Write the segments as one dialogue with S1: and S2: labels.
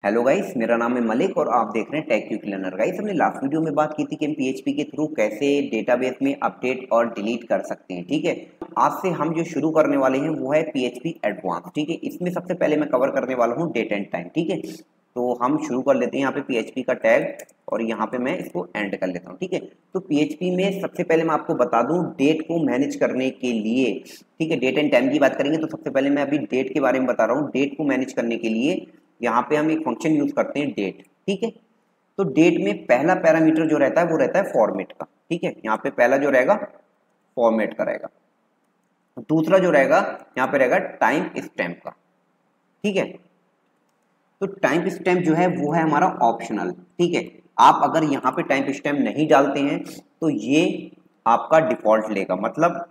S1: Hello guys, मेरा नाम है मलिक और आप देख रहे हैं टेक क्विक लर्नर। गाइस, हमने लास्ट वीडियो में बात की थी कि हम पीएचपी के थ्रू कैसे डेटाबेस में अपडेट और डिलीट कर सकते हैं। ठीक है, आज से हम जो शुरू करने वाले हैं वो है पीएचपी एडवांस। ठीक है, इसमें सबसे पहले मैं कवर करने वाला हूँ डेट एंड टाइम। ठीक है, तो हम शुरू कर लेते हैं यहाँ पे पीएचपी का टैग और यहाँ पे मैं इसको एंड कर लेता हूँ। ठीक है, तो पीएचपी में सबसे पहले मैं आपको बता दूं डेट को मैनेज करने के लिए, ठीक है, डेट एंड टाइम की बात करेंगे तो सबसे पहले मैं अभी डेट के बारे में बता रहा हूँ। डेट को मैनेज करने के लिए यहाँ पे हम एक फंक्शन यूज करते हैं डेट। ठीक है, तो डेट में पहला पैरामीटर जो रहता है वो रहता है फॉर्मेट का। ठीक है, यहाँ पे पहला जो रहेगा फॉर्मेट का रहेगा, दूसरा जो रहेगा यहाँ पे रहेगा टाइम स्टैम्प का। ठीक है, तो टाइम स्टैम्प जो है वो है हमारा ऑप्शनल। ठीक है, आप अगर यहाँ पे टाइम स्टैम्प नहीं डालते हैं तो ये आपका डिफॉल्ट लेगा, मतलब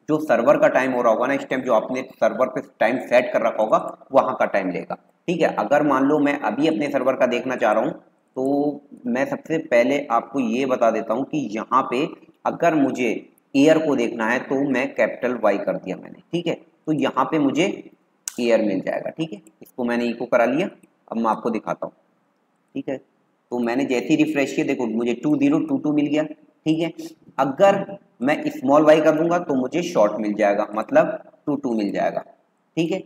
S1: जो सर्वर का टाइम हो रहा होगा ना, इस टाइम जो आपने सर्वर पे टाइम सेट कर रखा होगा वहां का टाइम लेगा। ठीक है, अगर मान लो मैं अभी अपने सर्वर का देखना चाह रहा हूं तो मैं सबसे पहले आपको ये बता देता हूं कि यहाँ पे अगर मुझे ईयर को देखना है तो मैं कैपिटल वाई कर दिया मैंने। ठीक है, तो यहाँ पे मुझे ईयर मिल जाएगा। ठीक है, इसको मैंने इको करा लिया, अब मैं आपको दिखाता हूँ। ठीक है, तो मैंने जैसे ही रिफ्रेश किया देखो मुझे 2022 मिल गया। ठीक है, अगर मैं स्मॉल वाई कर दूंगा तो मुझे शॉर्ट मिल जाएगा, मतलब 22 मिल जाएगा। ठीक है,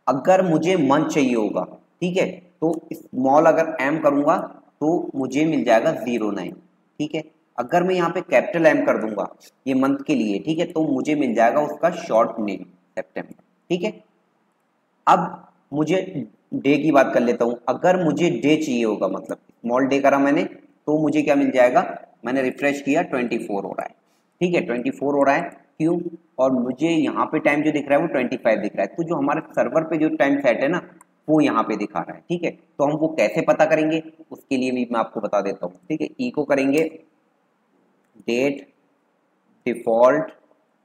S1: अगर मुझे मंथ चाहिए होगा, ठीक है, तो स्मॉल अगर एम करूंगा तो मुझे मिल जाएगा 09। ठीक है, अगर मैं यहाँ पे कैपिटल एम कर दूंगा ये मंथ के लिए, ठीक है, तो मुझे मिल जाएगा उसका शॉर्ट नेम सितंबर। ठीक है, अब मुझे डे की बात कर लेता हूं। अगर मुझे डे चाहिए होगा, मतलब स्मॉल डे करा मैंने, तो मुझे क्या मिल जाएगा, मैंने रिफ्रेश किया 24 हो रहा है। ठीक है, 24 हो रहा है, क्यों, और मुझे यहाँ पे टाइम जो दिख रहा है वो 25 दिख रहा है। तो जो हमारे सर्वर पे जो टाइम सेट है ना वो यहाँ पे दिखा रहा है। ठीक है, तो हम वो कैसे पता करेंगे उसके लिए भी मैं आपको बता देता हूँ। ठीक है, इको करेंगे date default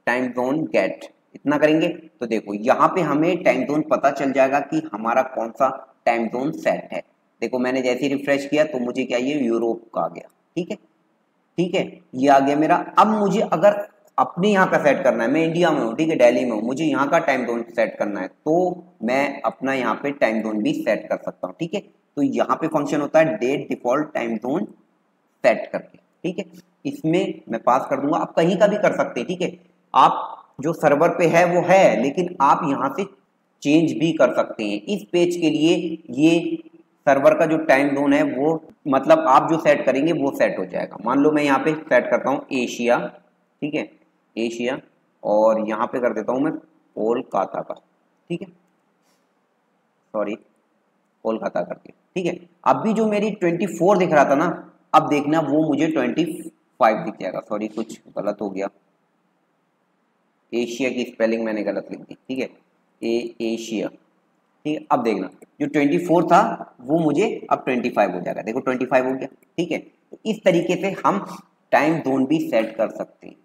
S1: time zone get, इतना करेंगे तो देखो यहाँ पे हमें टाइम जोन पता चल जाएगा कि हमारा कौन सा टाइम जोन सेट है। देखो मैंने जैसे ही रिफ्रेश किया तो मुझे क्या ये यूरोप का आ गया। ठीक है, ठीक है, ये आ गया मेरा। अब मुझे अगर अपने यहाँ का सेट करना है, मैं इंडिया में हूँ, ठीक है, दिल्ली में हूँ, मुझे यहाँ का टाइम जोन सेट करना है तो मैं अपना यहाँ पे टाइम जोन भी सेट कर सकता हूँ। ठीक है, तो यहाँ पे फंक्शन होता है date default time zone set करके। ठीक है, इसमें मैं पास कर दूंगा, आप कहीं का भी कर सकते हैं। ठीक है, आप जो सर्वर पे है वो है, लेकिन आप यहाँ से चेंज भी कर सकते हैं। इस पेज के लिए ये सर्वर का जो टाइम जोन है वो, मतलब आप जो सेट करेंगे वो सेट हो जाएगा। मान लो मैं यहाँ पे सेट करता हूँ एशिया। ठीक है, एशिया, और यहाँ पे कर देता हूँ मैं कोलकाता का। ठीक है, सॉरी, कोलकाता कर दिया। ठीक है, अभी जो मेरी 24 दिख रहा था ना, अब देखना वो मुझे 25 दिख जाएगा। सॉरी, कुछ गलत हो गया, एशिया की स्पेलिंग मैंने गलत लिख दी। ठीक है, एशिया। ठीक है, अब देखना जो 24 था वो मुझे अब 25 हो जाएगा। देखो 25 हो गया। ठीक है, तो इस तरीके से हम टाइम जोन भी सेट कर सकते हैं।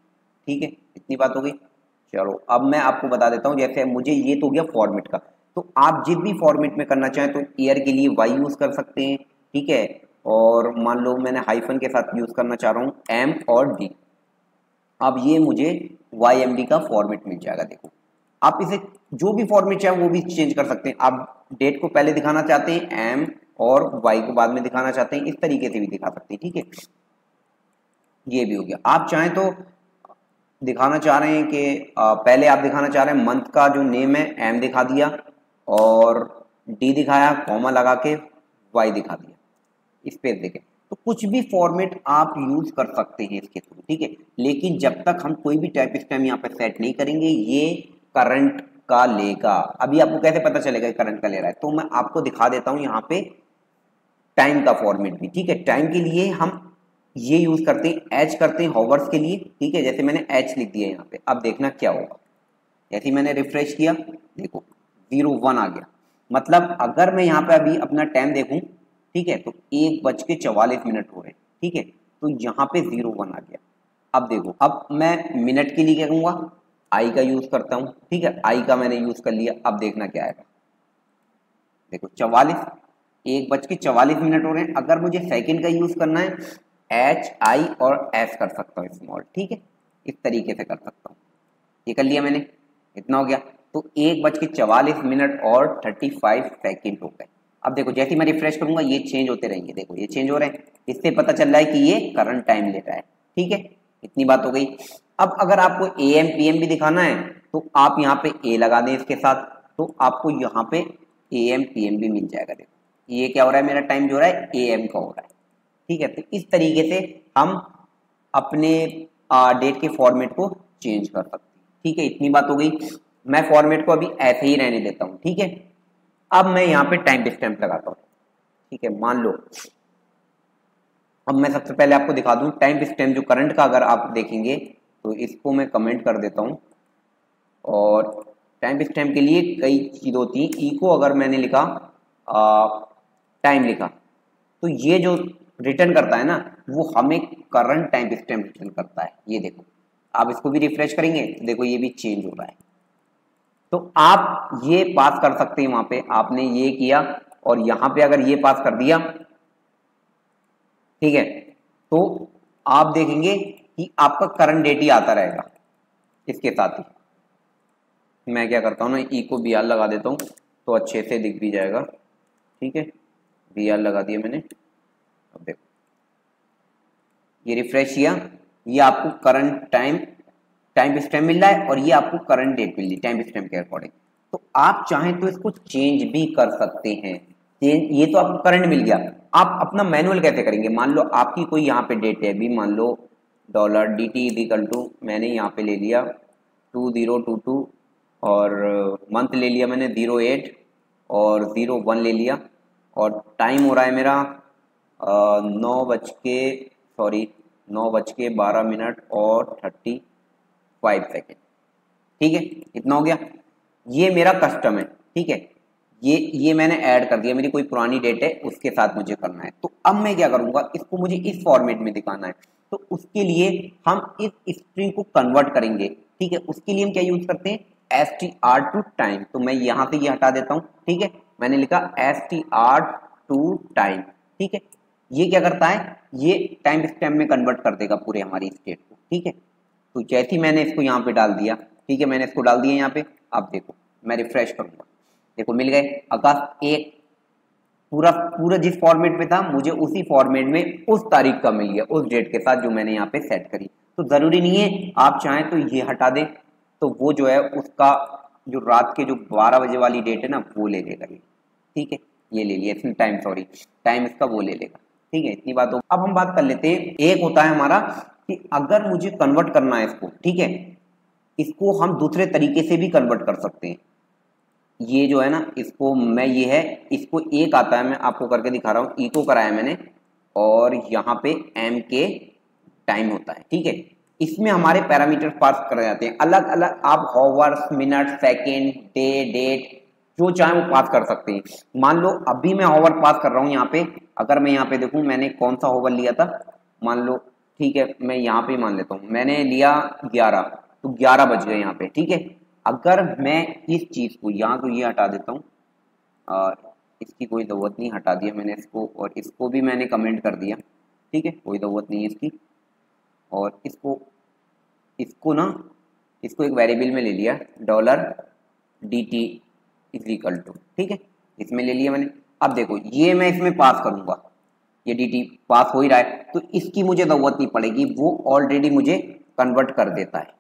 S1: ठीक है, इतनी बात हो गई। चलो अब मैं आपको बता देता हूँ, जैसे मुझे ये तो हो गया फॉर्मेट का, तो आप जिस भी फॉर्मेट में करना चाहें तो ईयर के लिए वाई यूज कर सकते हैं। ठीक है, और मान लो मैंने हाइफन के साथ यूज करना चाह रहा हूँ एम और डी, अब ये मुझे वाई एम डी का फॉर्मेट मिल जाएगा। देखो आप इसे जो भी फॉर्मेट चाहे वो भी चेंज कर सकते हैं। आप डेट को पहले दिखाना चाहते हैं एम, और वाई को बाद में दिखाना चाहते हैं, इस तरीके से भी दिखा सकते हैं। ठीक है, ये भी हो गया। आप चाहें तो दिखाना चाह रहे हैं कि पहले आप दिखाना चाह रहे हैं मंथ का जो नेम है एम दिखा दिया, और डी दिखाया, कॉमा लगा के वाई दिखा दिया, इस पे देखें। तो कुछ भी फॉर्मेट आप यूज कर सकते हैं इसके थ्रू। ठीक है, लेकिन जब तक हम कोई भी टाइप स्टैम्प यहाँ पे सेट नहीं करेंगे ये करंट का लेगा। अभी आपको कैसे पता चलेगा करंट का ले रहा है, तो मैं आपको दिखा देता हूँ यहाँ पे टाइम का फॉर्मेट भी। ठीक है, टाइम के लिए हम ये यूज करते हैं, एच करते हैं हॉवर्स के लिए। ठीक है, जैसे मैंने एच लिख दिया यहाँ पे, अब देखना क्या होगा। जैसे ही मैंने रिफ्रेश किया देखो 01 आ गया, मतलब अगर मैं यहाँ पे अभी अपना टाइम देखूं, ठीक है, तो 1:44 हो रहे हैं। ठीक है, तो यहाँ पे 01 आ गया। अब देखो, अब मैं मिनट के लिए क्या कहूँगा, आई का यूज करता हूँ। ठीक है, आई का मैंने यूज कर लिया, अब देखना क्या आएगा। देखो 44, 1:44 हो रहे हैं। अगर मुझे सेकंड का यूज करना है एच आई और एस कर सकता हूँ स्मॉल। ठीक है, इस तरीके से कर सकता हूँ। ये कर लिया मैंने, इतना हो गया। तो 1:44 और 35 सेकेंड हो गए। अब देखो जैसे ही मैं रिफ्रेश करूंगा ये चेंज होते रहेंगे, देखो ये चेंज हो रहे हैं, इससे पता चल रहा है कि ये करंट टाइम ले रहा है। ठीक है, इतनी बात हो गई। अब अगर आपको AM PM भी दिखाना है तो आप यहाँ पे ए लगा दें इसके साथ, तो आपको यहाँ पे AM PM भी मिल जाएगा। देखो ये क्या हो रहा है, मेरा टाइम जो हो रहा है AM का हो रहा है। ठीक है, तो इस तरीके से हम अपने डेट के फॉर्मेट को चेंज कर सकते हैं। ठीक है, इतनी बात हो गई। मैं फॉर्मेट को अभी ऐसे ही रहने देता हूँ। ठीक है, अब मैं यहाँ पे टाइम स्टैम्प लगाता हूँ। ठीक है, मान लो अब मैं सबसे पहले आपको दिखा दूं टाइम स्टैम्प जो करंट का, अगर आप देखेंगे तो इसको मैं कमेंट कर देता हूँ। और टाइम स्टैम्प के लिए कई चीज़ होती हैं, ई को अगर मैंने लिखा टाइम लिखा तो ये जो रिटर्न करता है ना वो हमें करंट टाइम स्टैम्प रिटर्न करता है। ये देखो आप इसको भी रिफ्रेश करेंगे तो देखो ये भी चेंज हो रहा है। तो आप ये पास कर सकते हैं, वहां पे आपने ये किया और यहां पे अगर ये पास कर दिया, ठीक है, तो आप देखेंगे कि आपका करंट डेट ही आता रहेगा। इसके साथ ही मैं क्या करता हूँ ना, ई को BR लगा देता हूँ तो अच्छे से दिख भी जाएगा। ठीक है, BR लगा दिया मैंने। अब देखो ये रिफ्रेश किया, ये आपको करंट टाइम स्टैम्प मिल रहा है और ये आपको करंट डेट मिल रही है टाइम स्टैम्प के अकॉर्डिंग। तो आप चाहें तो इसको चेंज भी कर सकते हैं। चेंज, ये तो आपको करंट मिल गया, आप अपना मैनुअल कैसे करेंगे। मान लो आपकी कोई यहाँ पे डेट है, अभी मान लो $DT इक्वल टू मैंने यहाँ पे ले लिया 2022 और मंथ ले लिया मैंने 08 और 01 ले लिया और टाइम हो रहा है मेरा 9:12 और 35 सेकेंड। ठीक है, इतना हो गया। ये मेरा कस्टम है। ठीक है, ये मैंने ऐड कर दिया, मेरी कोई पुरानी डेट है उसके साथ मुझे करना है। तो अब मैं क्या करूंगा, इसको मुझे इस फॉर्मेट में दिखाना है, तो उसके लिए हम इस स्ट्रिंग को कन्वर्ट करेंगे। ठीक है, उसके लिए हम क्या यूज करते हैं, str टू टाइम। तो मैं यहां से ये हटा देता हूं। ठीक है, मैंने लिखा str टू टाइम। ठीक है, ये क्या करता है, ये टाइम स्टैम्प में कन्वर्ट कर देगा पूरे हमारी स्टेट को। ठीक है, तो जैसे ही मैंने इसको यहाँ पे डाल दिया, ठीक है, मैंने इसको डाल दिया यहाँ पे। अब देखो मैं रिफ्रेश करूंगा, देखो मिल गए आकाश एक पूरा पूरा जिस फॉर्मेट में था मुझे उसी फॉर्मेट में उस तारीख का मिल गया, उस डेट के साथ जो मैंने यहाँ पे सेट करी। तो जरूरी नहीं है, आप चाहें तो ये हटा दें तो वो जो है उसका जो रात के जो 12 बजे वाली डेट है ना वो ले लेगा ये। ठीक है, ये ले लिया इसने टाइम, सॉरी टाइम इसका वो ले लेगा। ठीक है, इतनी बात हो। अब हम बात कर लेते हैं, एक होता है हमारा कि अगर मुझे कन्वर्ट करना है इसको, ठीक है, इसको हम दूसरे तरीके से भी कन्वर्ट कर सकते हैं। ये जो है ना, इसको मैं ये है, इसको एक आता है, मैं आपको करके दिखा रहा हूँ। इको कराया मैंने और यहाँ पे एम के टाइम होता है। ठीक है, इसमें हमारे पैरामीटर पास कर जाते हैं अलग अलग। आप हॉवर्स, मिनट, सेकेंड, डे, डेट जो चाहे वो पास कर सकते हैं। मान लो अभी मैं हॉवर पास कर रहा हूँ यहाँ पे, अगर मैं यहाँ पे देखूँ मैंने कौन सा हॉवर लिया था, मान लो, ठीक है, मैं यहाँ पे मान लेता हूँ मैंने लिया 11, तो 11 बज गए यहाँ पे। ठीक है, अगर मैं इस चीज को यहाँ को ये हटा देता हूँ, इसकी कोई जरूरत नहीं, हटा दिया मैंने इसको और इसको भी मैंने कमेंट कर दिया। ठीक है, कोई जरूरत नहीं है इसकी। और इसको ना, इसको एक वेरिएबल में ले लिया $DT इज इक्वल टू, ठीक है, इसमें ले लिया मैंने। अब देखो ये मैं इसमें पास करूंगा, ये DT पास हो ही रहा है तो इसकी मुझे जरूरत नहीं पड़ेगी, वो ऑलरेडी मुझे कन्वर्ट कर देता है।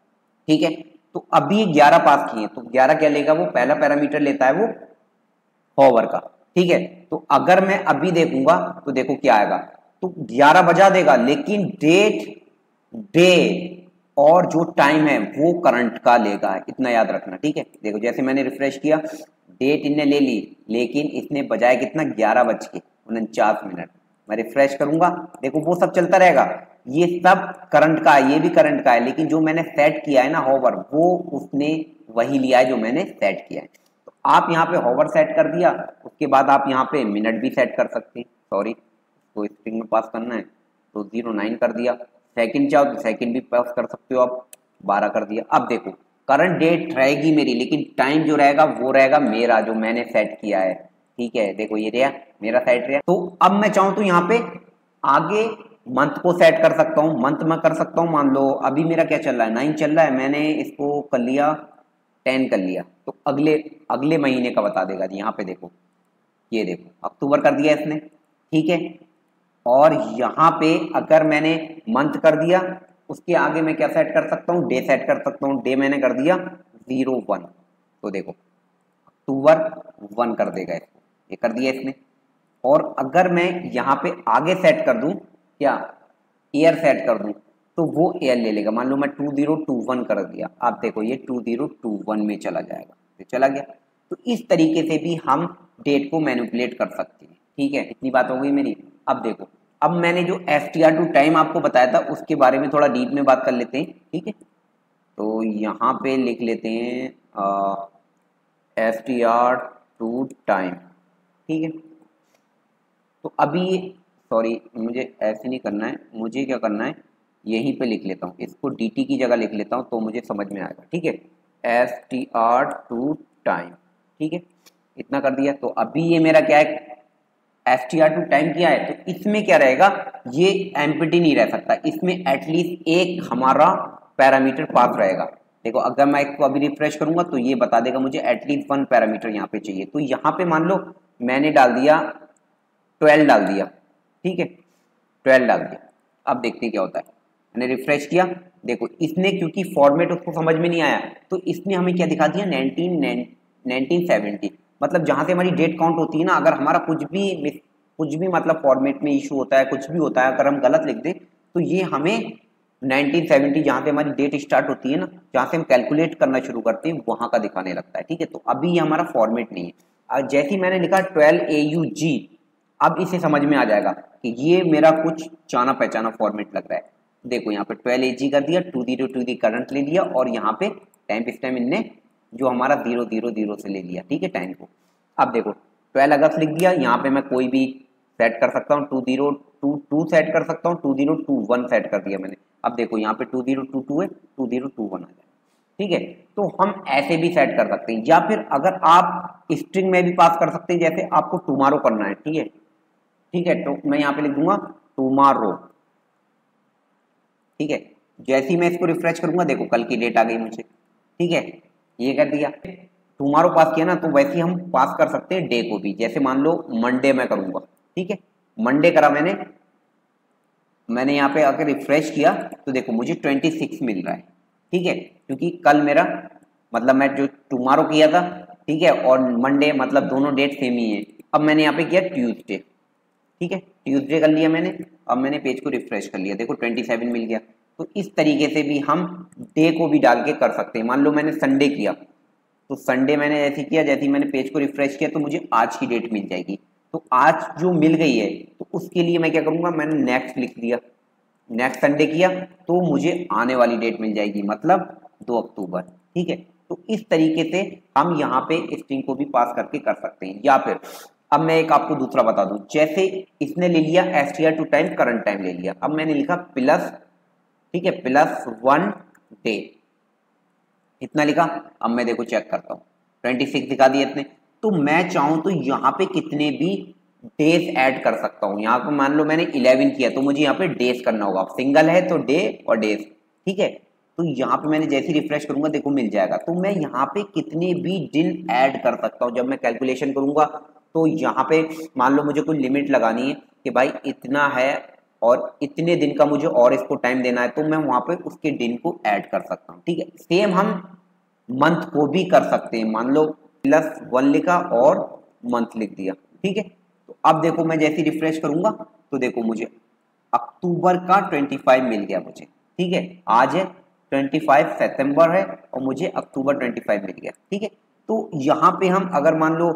S1: ठीक है, तो अभी ये 11 पास किए तो 11 क्या लेगा, वो पहला पैरामीटर लेता है वो हॉवर का। ठीक है, तो अगर मैं अभी देखूंगा तो देखो क्या आएगा, तो 11 बजा देगा, लेकिन डेट, डे और जो टाइम है वो करंट का लेगा, इतना याद रखना। ठीक है, देखो जैसे मैंने रिफ्रेश किया, डेट इनने ले ली लेकिन इसने बजाया कितना, 11:49। मैं रिफ्रेश करूंगा, देखो वो सब चलता रहेगा, ये सब करंट का है, ये भी करंट का है, लेकिन जो मैंने सेट किया है ना हॉवर, वो उसने वही लिया है जो मैंने सेट किया है। तो आप यहाँ पे हॉवर सेट कर दिया, उसके बाद आप यहाँ पे मिनट भी सेट कर सकते हैं, सॉरी तो स्ट्रिंग में पास करना है तो 09 कर दिया। सेकंड चाहो तो सेकंड भी पास कर सकते हो आप, 12 कर दिया। अब देखो करंट डेट रहेगी मेरी, लेकिन टाइम जो रहेगा वो रहेगा मेरा, जो मैंने सेट किया है। ठीक है, देखो ये रहा मेरा सेट रहा। तो अब मैं चाहूँ तो यहाँ पे आगे मंथ को सेट कर सकता हूँ, मंथ में कर सकता हूँ। मान लो अभी मेरा क्या चल रहा है, 9 चल रहा है, मैंने इसको कर लिया 10 कर लिया, तो अगले महीने का बता देगा। यहाँ पे देखो ये देखो अक्टूबर कर दिया इसने, ठीक है। और यहाँ पे अगर मैंने मंथ कर दिया, उसके आगे मैं क्या सेट कर सकता हूँ, डे सेट कर सकता हूँ। डे मैंने कर दिया 01, तो देखो अक्टूबर 1 कर देगा इसको, ये कर दिया इसने। और अगर मैं यहाँ पे आगे सेट कर दूं, क्या ईयर सेट कर दूं, तो वो ईयर ले लेगा। मान लो मैं 2021 कर दिया, आप देखो ये 2021 में चला जाएगा, तो चला गया। तो इस तरीके से भी हम डेट को मैनिपुलेट कर सकते हैं, ठीक है। इतनी बात हो गई मेरी। अब देखो, अब मैंने जो STR टू टाइम आपको बताया था उसके बारे में थोड़ा डीप में बात कर लेते हैं, ठीक है। तो यहाँ पे लिख लेते हैं STR टू टाइम, ठीक है। तो अभी सॉरी, मुझे ऐसे नहीं करना है, मुझे क्या करना है, यहीं पे लिख लेता हूँ, इसको DT की जगह लिख लेता हूँ तो मुझे समझ में आएगा, ठीक है। STR टू टाइम, ठीक है, इतना कर दिया। तो अभी ये मेरा क्या है, STR टू टाइम किया है, तो इसमें क्या रहेगा, ये एम्प्टी नहीं रह सकता, इसमें एटलीस्ट एक हमारा पैरामीटर पास रहेगा। देखो अगर मैं इसको अभी रिफ्रेश करूंगा तो ये बता देगा मुझे एटलीस्ट 1 पैरामीटर यहाँ पे चाहिए। तो यहाँ पे मान लो मैंने डाल दिया 12 डाल दिया, ठीक है, 12 डाल दिया। अब देखते हैं क्या होता है। मैंने रिफ्रेश किया, देखो इसने क्योंकि फॉर्मेट उसको समझ में नहीं आया तो इसने हमें क्या दिखा दिया, 1970। मतलब जहां से हमारी डेट काउंट होती है ना, अगर हमारा कुछ भी मतलब फॉर्मेट में इशू होता है, कुछ भी होता है, अगर हम गलत लिख दें तो ये हमें 1970 जहां से हमारी डेट स्टार्ट होती है ना, जहां से हम कैलकुलेट करना शुरू करते हैं वहां का दिखाने लगता है, ठीक है। तो अभी ये हमारा फॉर्मेट नहीं है। जैसे ही मैंने लिखा 12AUG, अब इसे समझ में आ जाएगा कि ये मेरा कुछ जाना पहचाना फॉर्मेट लग रहा है। देखो यहाँ पे 12AG कर दिया, 2020 करंट ले लिया, और यहाँ पे टाइम इस टाइम इनने जो हमारा 000 से ले लिया, ठीक है, टाइम को। अब देखो 12 अगस्त लिख दिया, यहाँ पे मैं कोई भी सेट कर सकता हूँ, 2022 सेट कर सकता हूँ, 2021 सेट कर दिया मैंने। अब देखो यहाँ पे 2022 है, 2021 आ जाए, ठीक है। तो हम ऐसे भी सेट कर सकते हैं, या फिर अगर आप स्ट्रिंग में भी पास कर सकते हैं, जैसे आपको टुमारो करना है, ठीक है, ठीक है। तो मैं यहाँ पे लिख दूंगा टुमारो, ठीक है। जैसे ही मैं इसको रिफ्रेश करूंगा, देखो कल की डेट आ गई मुझे, ठीक है, ये कर दिया। टुमारो पास किया ना, तो वैसे ही हम पास कर सकते हैं डे को भी। जैसे मान लो मंडे मैं करूंगा, ठीक है, मंडे करा मैंने यहाँ पे आकर रिफ्रेश किया तो देखो मुझे 26 मिल रहा है, ठीक है, क्योंकि कल मेरा मतलब मैं जो टुमारो किया था, ठीक है, और मंडे मतलब दोनों डेट सेम ही है। अब मैंने यहाँ पे किया ट्यूसडे, ठीक है, ट्यूसडे कर लिया मैंने। अब मैंने पेज को रिफ्रेश कर लिया, देखो 27 मिल गया। तो इस तरीके से भी हम डे को भी डाल के कर सकते हैं। मान लो मैंने संडे किया, तो संडे मैंने ऐसे किया, जैसे ही मैंने पेज को रिफ्रेश किया तो मुझे आज की डेट मिल जाएगी। तो आज जो मिल गई है तो उसके लिए मैं क्या करूंगा, मैंने नेक्स्ट लिख दिया, नेक्स्ट संडे किया तो मुझे आने वाली डेट मिल जाएगी, मतलब 2 अक्टूबर, ठीक है। तो इस तरीके से हम यहाँ पे स्ट्रिंग को भी पास करके कर सकते हैं। या फिर अब मैं एक आपको दूसरा बता दूं, जैसे इसने ले लिया STR to time current time ले लिया, अब मैंने लिखा प्लस, ठीक है, +1 डे, इतना लिखा। अब मैं देखो चेक करता हूँ, 26 दिखा दिया इतने। तो मैं चाहूं तो यहाँ पे कितने भी डेज ऐड कर सकता हूँ। यहाँ पे मान लो मैंने 11 किया तो मुझे यहाँ पे डेज करना होगा, सिंगल है तो डे और डेज, ठीक है। तो यहाँ पे मैंने जैसे रिफ्रेश करूंगा देखो मिल जाएगा। तो मैं यहाँ पे कितने भी दिन ऐड कर सकता हूँ। जब मैं कैलकुलेशन करूंगा तो यहाँ पे मान लो मुझे कोई लिमिट लगानी है कि भाई इतना है और इतने दिन का मुझे और इसको टाइम देना है, तो मैं वहां पे उसके दिन को ऐड कर सकता हूँ, ठीक है। सेम हम मंथ को भी कर सकते हैं, मान लो +1 लिखा और मंथ लिख दिया, ठीक है। तो अब देखो मैं जैसे रिफ्रेश करूंगा तो देखो मुझे अक्टूबर का 25 मिल गया मुझे, ठीक है। आज है 25 सितंबर है और मुझे अक्टूबर 25 मिल गया, ठीक है। तो यहाँ पे हम अगर मान लो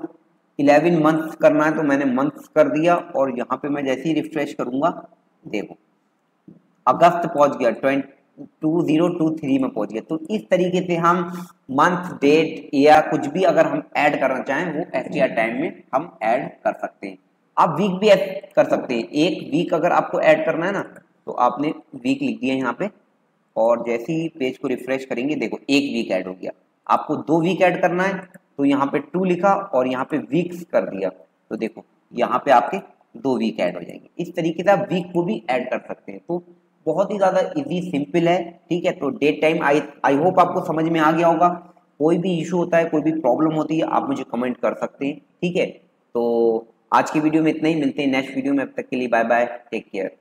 S1: 11 मंथ्स करना है तो मैंने मंथ्स कर दिया, और यहाँ पे मैं जैसे ही रिफ्रेश करूंगा देखो अगस्त पहुंच गया, 2023 में पहुंच गया। तो इस तरीके से हम मंथ डेट या कुछ भी अगर हम ऐड करना चाहें वो STR टाइम में हम ऐड कर सकते हैं। आप वीक भी ऐड कर सकते हैं। एक वीक अगर आपको ऐड करना है ना तो आपने वीक लिख दिया यहाँ पे, और जैसे ही पेज को रिफ्रेश करेंगे देखो एक वीक ऐड हो गया। आपको 2 वीक ऐड करना है तो यहाँ पे 2 लिखा और यहाँ पे वीक्स कर दिया, तो देखो यहाँ पे आपके 2 वीक ऐड हो जाएंगे। इस तरीके से आप वीक को भी ऐड कर सकते हैं। तो बहुत ही ज़्यादा इजी सिंपल है, ठीक है। तो डेट टाइम आई होप आपको समझ में आ गया होगा। कोई भी इशू होता है, कोई भी प्रॉब्लम होती है, आप मुझे कमेंट कर सकते हैं, ठीक है। तो आज की वीडियो में इतना ही, मिलते हैं नेक्स्ट वीडियो में, अब तक के लिए बाय बाय, टेक केयर।